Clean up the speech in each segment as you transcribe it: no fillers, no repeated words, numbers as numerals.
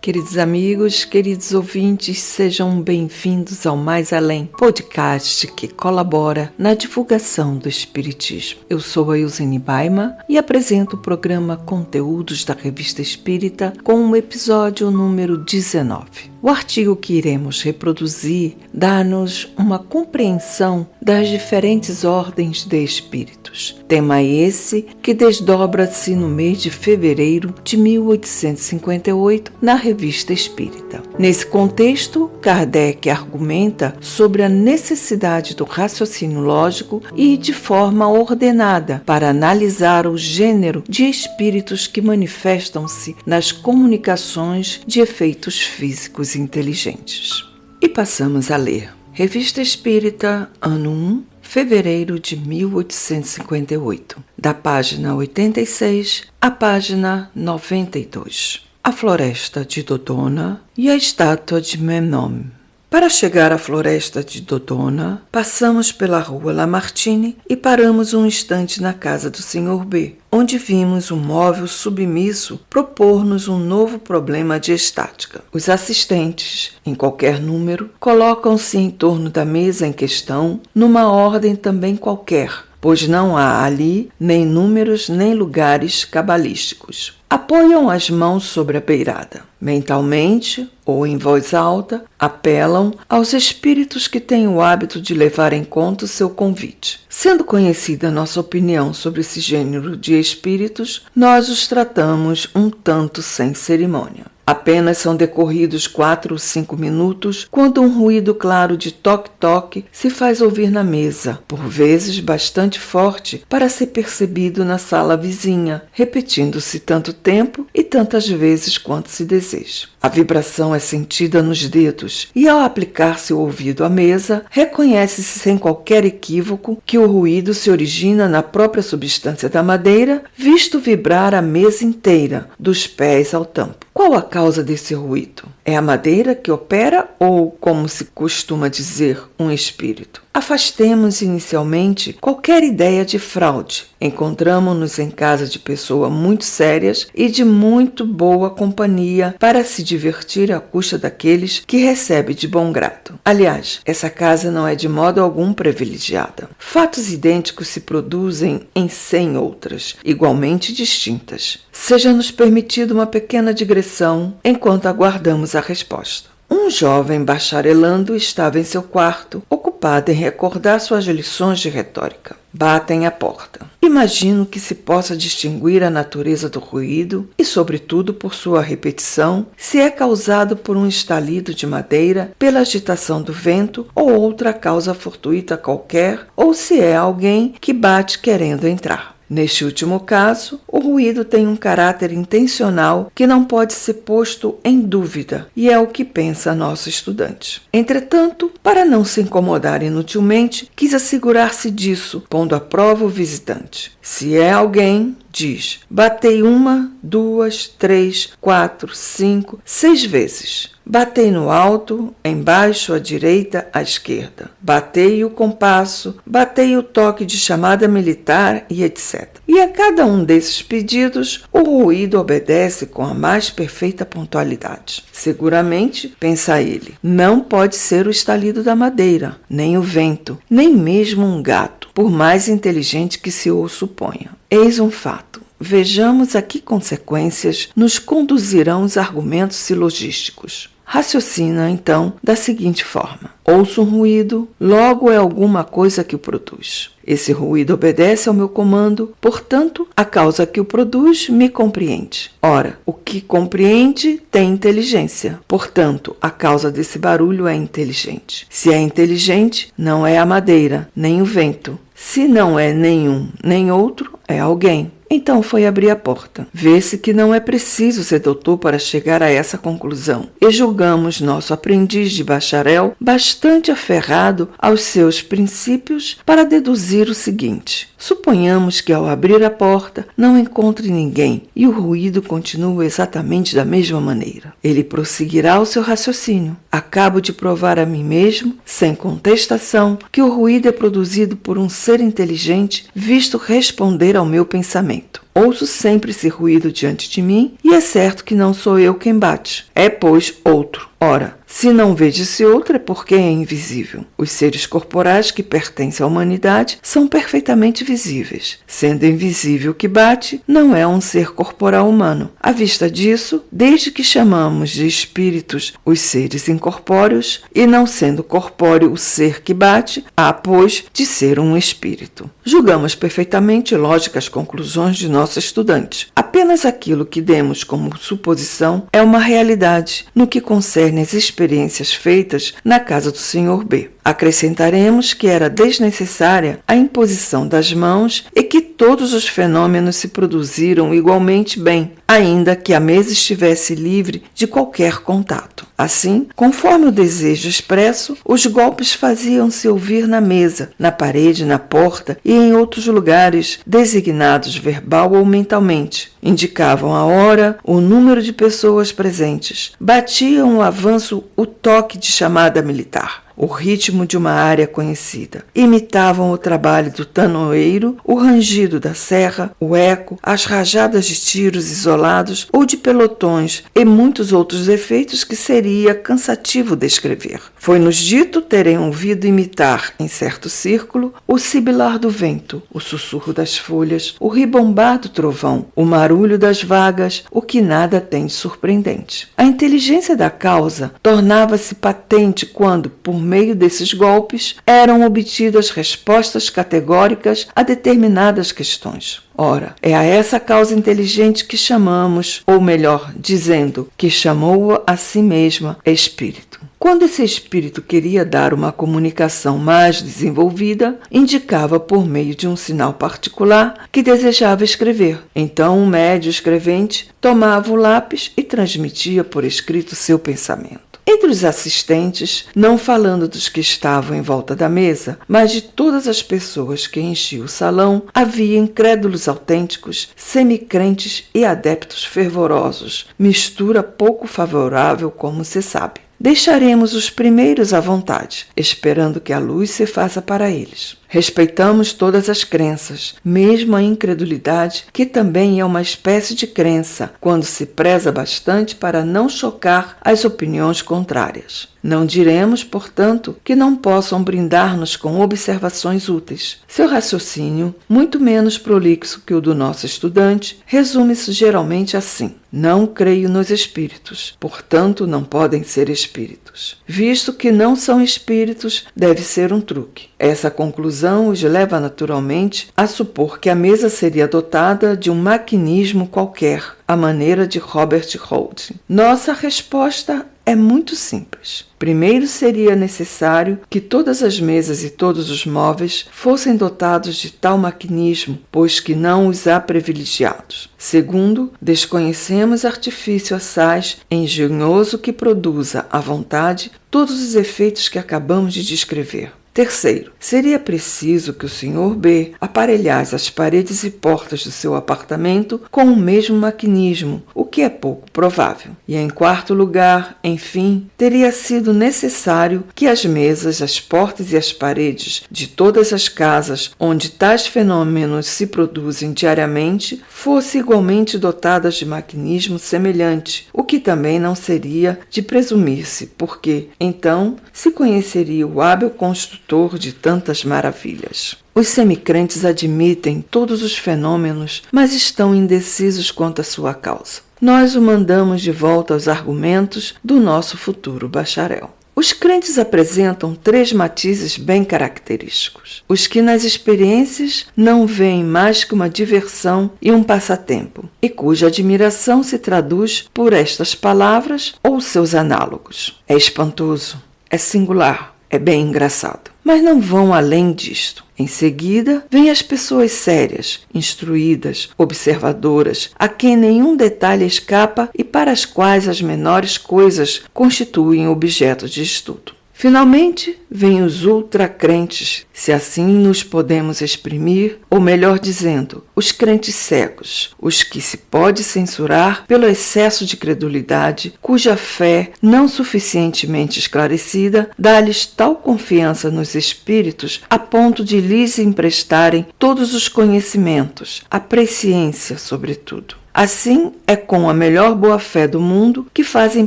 Queridos amigos, queridos ouvintes, sejam bem-vindos ao Mais Além, podcast que colabora na divulgação do Espiritismo. Eu sou a Ilzene Baima e apresento o programa Conteúdos da Revista Espírita com o episódio número 19. O artigo que iremos reproduzir dá-nos uma compreensão das diferentes ordens de espíritos. Tema esse que desdobra-se no mês de fevereiro de 1858 na Revista Espírita. Nesse contexto, Kardec argumenta sobre a necessidade do raciocínio lógico e de forma ordenada para analisar o gênero de espíritos que manifestam-se nas comunicações de efeitos físicos inteligentes. E passamos a ler. Revista Espírita, ano 1, fevereiro de 1858, da página 86 à página 92. A floresta de Dodona e a estátua de Memnon. Para chegar à floresta de Dodona, passamos pela rua Lamartine e paramos um instante na casa do Sr. B, onde vimos um móvel submisso propor-nos um novo problema de estática. Os assistentes, em qualquer número, colocam-se em torno da mesa em questão, numa ordem também qualquer, pois não há ali nem números nem lugares cabalísticos. Apoiam as mãos sobre a beirada. Mentalmente, ou em voz alta, apelam aos espíritos que têm o hábito de levar em conta o seu convite. Sendo conhecida nossa opinião sobre esse gênero de espíritos, nós os tratamos um tanto sem cerimônia. Apenas são decorridos 4 ou 5 minutos quando um ruído claro de toque-toque se faz ouvir na mesa, por vezes bastante forte para ser percebido na sala vizinha, repetindo-se tanto tempo e tantas vezes quanto se deseja. A vibração é sentida nos dedos e, ao aplicar-se o ouvido à mesa, reconhece-se sem qualquer equívoco que o ruído se origina na própria substância da madeira, visto vibrar a mesa inteira, dos pés ao tampo. Qual a causa desse ruído? É a madeira que opera ou, como se costuma dizer, um espírito? Afastemos inicialmente qualquer ideia de fraude. Encontramo-nos em casa de pessoas muito sérias e de muito boa companhia para se divertir à custa daqueles que recebe de bom grado. Aliás, essa casa não é de modo algum privilegiada. Fatos idênticos se produzem em 100 outras, igualmente distintas. Seja-nos permitida uma pequena digressão enquanto aguardamos a resposta. Um jovem bacharelando estava em seu quarto, ocupado em recordar suas lições de retórica. Batem à porta. Imagino que se possa distinguir a natureza do ruído e, sobretudo, por sua repetição, se é causado por um estalido de madeira, pela agitação do vento ou outra causa fortuita qualquer, ou se é alguém que bate querendo entrar. Neste último caso, o ruído tem um caráter intencional que não pode ser posto em dúvida, e é o que pensa nosso estudante. Entretanto, para não se incomodar inutilmente, quis assegurar-se disso, pondo à prova o visitante. Se é alguém, diz, batei 1, 2, 3, 4, 5, 6 vezes. Batei no alto, embaixo, à direita, à esquerda. Batei o compasso, batei o toque de chamada militar e etc. E a cada um desses pedidos, o ruído obedece com a mais perfeita pontualidade. Seguramente, pensa ele, não pode ser o estalido da madeira, nem o vento, nem mesmo um gato, por mais inteligente que se o suponha. Eis um fato. Vejamos a que consequências nos conduzirão os argumentos silogísticos. Raciocina, então, da seguinte forma. Ouço um ruído, logo é alguma coisa que o produz. Esse ruído obedece ao meu comando, portanto, a causa que o produz me compreende. Ora, o que compreende tem inteligência. Portanto, a causa desse barulho é inteligente. Se é inteligente, não é a madeira, nem o vento. Se não é nenhum nem outro, é alguém. Então foi abrir a porta. Vê-se que não é preciso ser doutor para chegar a essa conclusão. E julgamos nosso aprendiz de bacharel bastante aferrado aos seus princípios para deduzir o seguinte. Suponhamos que ao abrir a porta não encontre ninguém e o ruído continua exatamente da mesma maneira. Ele prosseguirá o seu raciocínio. Acabo de provar a mim mesmo, sem contestação, que o ruído é produzido por um ser inteligente, visto responder ao meu pensamento. Ouço sempre esse ruído diante de mim, e é certo que não sou eu quem bate. É, pois, outro. Ora, se não vejo esse outro, é porque é invisível. Os seres corporais que pertencem à humanidade são perfeitamente visíveis. Sendo invisível o que bate, não é um ser corporal humano. À vista disso, desde que chamamos de espíritos os seres incorpóreos, e não sendo corpóreo o ser que bate, há, pois, de ser um espírito. Julgamos perfeitamente lógicas conclusões de nosso estudante. Apenas aquilo que demos como suposição é uma realidade no que concerne às experiências feitas na casa do Sr. B. Acrescentaremos que era desnecessária a imposição das mãos e que todos os fenômenos se produziram igualmente bem, ainda que a mesa estivesse livre de qualquer contato. Assim, conforme o desejo expresso, os golpes faziam-se ouvir na mesa, na parede, na porta e em outros lugares designados verbal ou mentalmente. Indicavam a hora, o número de pessoas presentes. Batiam o avanço, o toque de chamada militar, o ritmo de uma área conhecida. Imitavam o trabalho do tanoeiro, o rangido da serra, o eco, as rajadas de tiros isolados ou de pelotões e muitos outros efeitos que seria cansativo descrever. Foi-nos dito terem ouvido imitar, em certo círculo, o sibilar do vento, o sussurro das folhas, o ribombar do trovão, o marulho das vagas, o que nada tem de surpreendente. A inteligência da causa tornava-se patente quando, por meio desses golpes, eram obtidas respostas categóricas a determinadas questões. Ora, é a essa causa inteligente que chamamos, ou melhor, dizendo, que chamou-a a si mesma espírito. Quando esse espírito queria dar uma comunicação mais desenvolvida, indicava por meio de um sinal particular que desejava escrever. Então o médio escrevente tomava o lápis e transmitia por escrito seu pensamento. Entre os assistentes, não falando dos que estavam em volta da mesa, mas de todas as pessoas que enchiam o salão, havia incrédulos autênticos, semicrentes e adeptos fervorosos, mistura pouco favorável, como se sabe. Deixaremos os primeiros à vontade, esperando que a luz se faça para eles. Respeitamos todas as crenças, mesmo a incredulidade, que também é uma espécie de crença, quando se preza bastante para não chocar as opiniões contrárias. Não diremos, portanto, que não possam brindar-nos com observações úteis. Seu raciocínio, muito menos prolixo que o do nosso estudante, resume-se geralmente assim: não creio nos espíritos, portanto não podem ser espíritos. Visto que não são espíritos, deve ser um truque. Essa conclusão os leva naturalmente a supor que a mesa seria dotada de um maquinismo qualquer, à maneira de Robert Houdin. Nossa resposta é muito simples. Primeiro, seria necessário que todas as mesas e todos os móveis fossem dotados de tal maquinismo, pois que não os há privilegiados. Segundo, desconhecemos artifício assaz engenhoso que produza, à vontade, todos os efeitos que acabamos de descrever. Terceiro, seria preciso que o Sr. B aparelhasse as paredes e portas do seu apartamento com o mesmo maquinismo, o que é pouco provável. E em quarto lugar, enfim, teria sido necessário que as mesas, as portas e as paredes de todas as casas onde tais fenômenos se produzem diariamente fossem igualmente dotadas de maquinismo semelhante, o que também não seria de presumir-se, porque, então, se conheceria o hábil construtor de tantas maravilhas. Os semicrentes admitem todos os fenômenos, mas estão indecisos quanto à sua causa. Nós o mandamos de volta aos argumentos do nosso futuro bacharel. Os crentes apresentam 3 matizes bem característicos: os que nas experiências não veem mais que uma diversão e um passatempo, e cuja admiração se traduz por estas palavras ou seus análogos. É espantoso, é singular, é bem engraçado. Mas não vão além disto. Em seguida, vêm as pessoas sérias, instruídas, observadoras, a quem nenhum detalhe escapa e para as quais as menores coisas constituem objeto de estudo. Finalmente, vêm os ultracrentes, se assim nos podemos exprimir, ou melhor dizendo, os crentes cegos, os que se pode censurar pelo excesso de credulidade, cuja fé, não suficientemente esclarecida, dá-lhes tal confiança nos espíritos a ponto de lhes emprestarem todos os conhecimentos, a presciência, sobretudo. Assim, é com a melhor boa-fé do mundo que fazem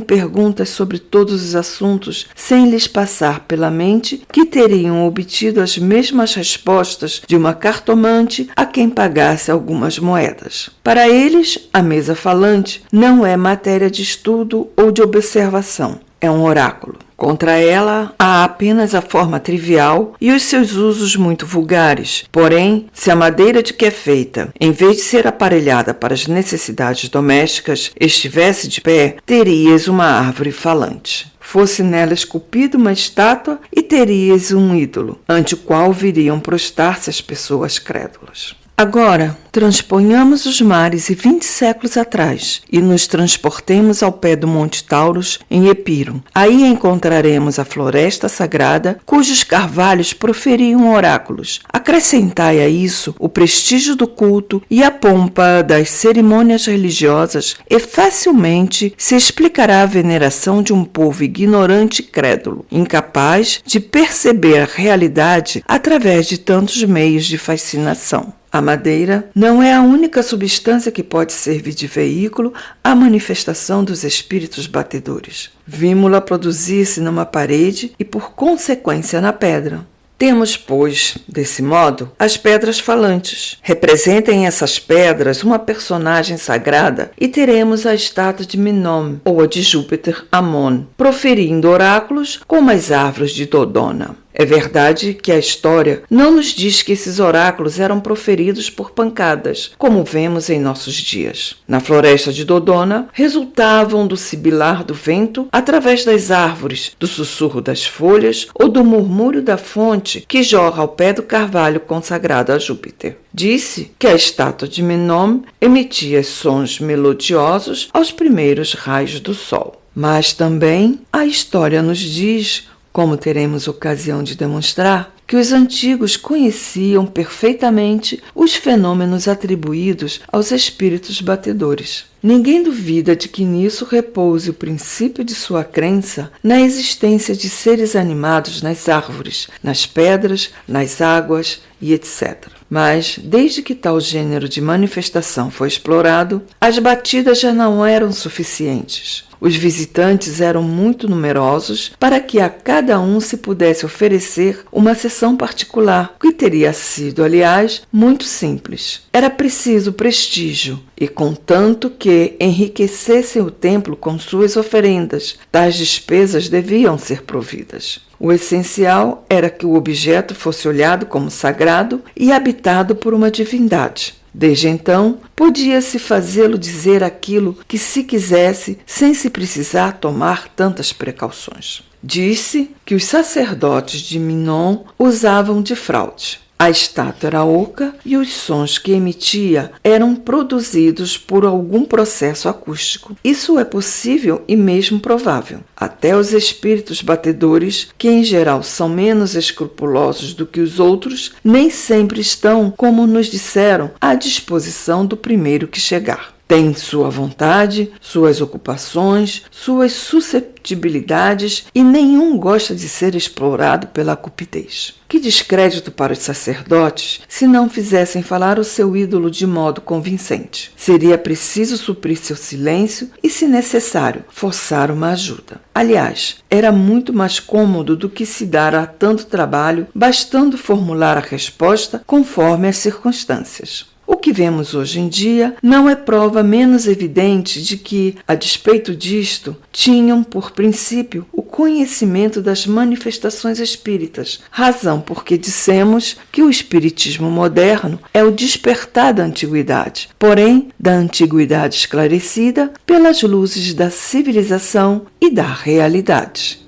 perguntas sobre todos os assuntos, sem lhes passar pela mente que teriam obtido as mesmas respostas de uma cartomante a quem pagasse algumas moedas. Para eles, a mesa falante não é matéria de estudo ou de observação, é um oráculo. Contra ela, há apenas a forma trivial e os seus usos muito vulgares. Porém, se a madeira de que é feita, em vez de ser aparelhada para as necessidades domésticas, estivesse de pé, terias uma árvore falante. Fosse nela esculpida uma estátua e terias um ídolo, ante o qual viriam prostrar-se as pessoas crédulas. Agora, transponhamos os mares e 20 séculos atrás e nos transportemos ao pé do Monte Taurus, em Epiro. Aí encontraremos a floresta sagrada, cujos carvalhos proferiam oráculos. Acrescentai a isso o prestígio do culto e a pompa das cerimônias religiosas e facilmente se explicará a veneração de um povo ignorante e crédulo, incapaz de perceber a realidade através de tantos meios de fascinação. A madeira não é a única substância que pode servir de veículo à manifestação dos espíritos batedores. Vimos-la produzir-se numa parede e, por consequência, na pedra. Temos, pois, desse modo, as pedras falantes. Representem essas pedras uma personagem sagrada e teremos a estátua de Minom ou a de Júpiter Amon, proferindo oráculos como as árvores de Dodona. É verdade que a história não nos diz que esses oráculos eram proferidos por pancadas, como vemos em nossos dias. Na floresta de Dodona, resultavam do sibilar do vento através das árvores, do sussurro das folhas ou do murmúrio da fonte que jorra ao pé do carvalho consagrado a Júpiter. Disse que a estátua de Minom emitia sons melodiosos aos primeiros raios do sol. Mas também a história nos diz, como teremos ocasião de demonstrar, que os antigos conheciam perfeitamente os fenômenos atribuídos aos espíritos batedores. Ninguém duvida de que nisso repouse o princípio de sua crença na existência de seres animados nas árvores, nas pedras, nas águas e etc. Mas, desde que tal gênero de manifestação foi explorado, as batidas já não eram suficientes. Os visitantes eram muito numerosos para que a cada um se pudesse oferecer uma sessão particular, que teria sido, aliás, muito simples. Era preciso prestígio, e contanto que enriquecessem o templo com suas oferendas, tais despesas deviam ser providas. O essencial era que o objeto fosse olhado como sagrado e habitado por uma divindade. Desde então, podia-se fazê-lo dizer aquilo que se quisesse, sem se precisar tomar tantas precauções. Disse que os sacerdotes de Minon usavam de fraude. A estátua era oca e os sons que emitia eram produzidos por algum processo acústico. Isso é possível e mesmo provável. Até os espíritos batedores, que em geral são menos escrupulosos do que os outros, nem sempre estão, como nos disseram, à disposição do primeiro que chegar. Tem sua vontade, suas ocupações, suas susceptibilidades e nenhum gosta de ser explorado pela cupidez. Que descrédito para os sacerdotes se não fizessem falar o seu ídolo de modo convincente. Seria preciso suprir seu silêncio e, se necessário, forçar uma ajuda. Aliás, era muito mais cômodo do que se dar a tanto trabalho, bastando formular a resposta conforme as circunstâncias. O que vemos hoje em dia não é prova menos evidente de que, a despeito disto, tinham por princípio o conhecimento das manifestações espíritas, razão porque dissemos que o espiritismo moderno é o despertar da antiguidade, porém da antiguidade esclarecida pelas luzes da civilização e da realidade.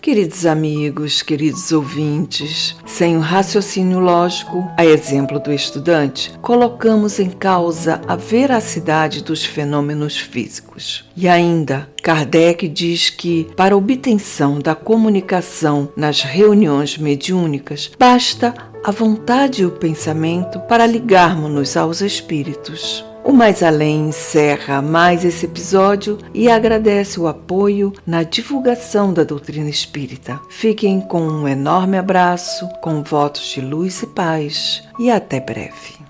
Queridos amigos, queridos ouvintes, sem o raciocínio lógico, a exemplo do estudante, colocamos em causa a veracidade dos fenômenos físicos. E ainda, Kardec diz que, para a obtenção da comunicação nas reuniões mediúnicas, basta a vontade e o pensamento para ligarmos-nos aos espíritos. O Mais Além encerra mais esse episódio e agradece o apoio na divulgação da doutrina espírita. Fiquem com um enorme abraço, com votos de luz e paz, e até breve.